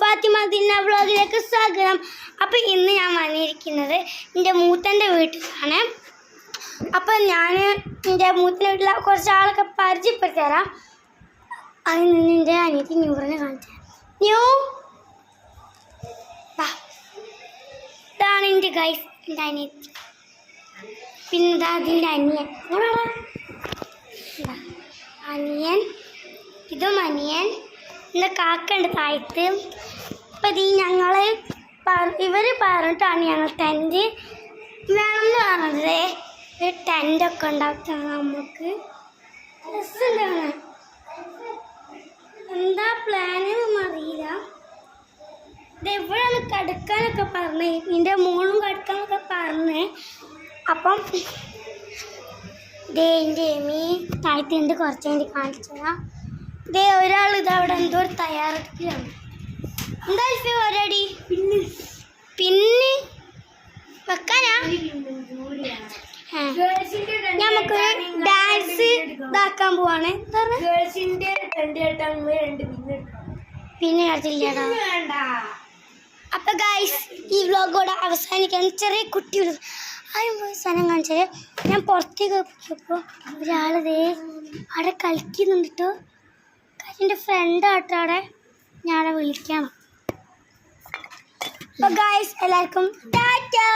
ഫാത്തിമ ദിന വ്ളോഗിലേക്ക് സ്വാഗതം. അപ്പോൾ ഇന്ന് ഞാൻ വന്നിരിക്കുന്നത് എൻ്റെ മൂത്തൻ്റെ വീട്ടിലാണ്. അപ്പം ഞാൻ എൻ്റെ മൂത്തൻ്റെ വീട്ടിൽ കുറച്ച് ആളൊക്കെ പരിചയപ്പെടുത്തി തരാം. അതിൽ നിന്ന് എൻ്റെ അനിയത്തി ന്യൂറിനെ കാണിച്ചു തരാം. ന്യൂ ഇതാണ് എൻ്റെ ഗൈസ്, എൻ്റെ അനിയത്തി. പിന്നെ ഇതാ അതിൻ്റെ അനിയൻ, അനിയൻ, ഇതും അനിയൻ. എൻ്റെ കാക്കുണ്ട് താഴത്ത്. അപ്പം ഇത് ഞങ്ങൾ ഇവർ പറഞ്ഞിട്ടാണ് ഞങ്ങൾ ടെൻറ്റ് വേണമെന്ന് പറഞ്ഞത്. ഒരു ടെൻറ്റൊക്കെ ഉണ്ടാക്കിയാണ് നമുക്ക്. രസമുണ്ടാണ്. എന്താ പ്ലാനൊന്നും അറിയില്ല. ഇതെവിടെയാണ് കിടക്കാനൊക്കെ പറഞ്ഞ്, ഇതിൻ്റെ മോളും കിടക്കാനൊക്കെ പറഞ്ഞ്. അപ്പം ദേ എൻ്റെ എമി താഴത്തുണ്ട്. കുറച്ച് വേണ്ടി കാണിച്ചു തരാം. ദേ ഒരാൾ ഇതവിടെ എന്തോ തയ്യാറെടുക്കുകയാണ്. എന്താ പരിപാടി? പിന്നെ വെക്കാനാ നമുക്ക് ഡാൻസ് ഇതാക്കാൻ പോവാണ്. പിന്നെ അടുത്തില്ലടാ. അപ്പൊ ഗൈസ് ഈ വ്ലോഗോടെ അവസാനിക്കാൻ ചെറിയ കുട്ടികൾ സാധനം കാണിച്ചത്. ഞാൻ പുറത്തേക്ക് പോയപ്പോൾ ഒരാളതേ അവിടെ കളിക്കുന്നുണ്ട് കേട്ടോ. എൻ്റെ ഫ്രണ്ട് ആട്ടോ അവിടെ. ഞാനവിടെ വിളിക്കണം. അപ്പോൾ ഗൈസ് എല്ലാവർക്കും ടാറ്റാ.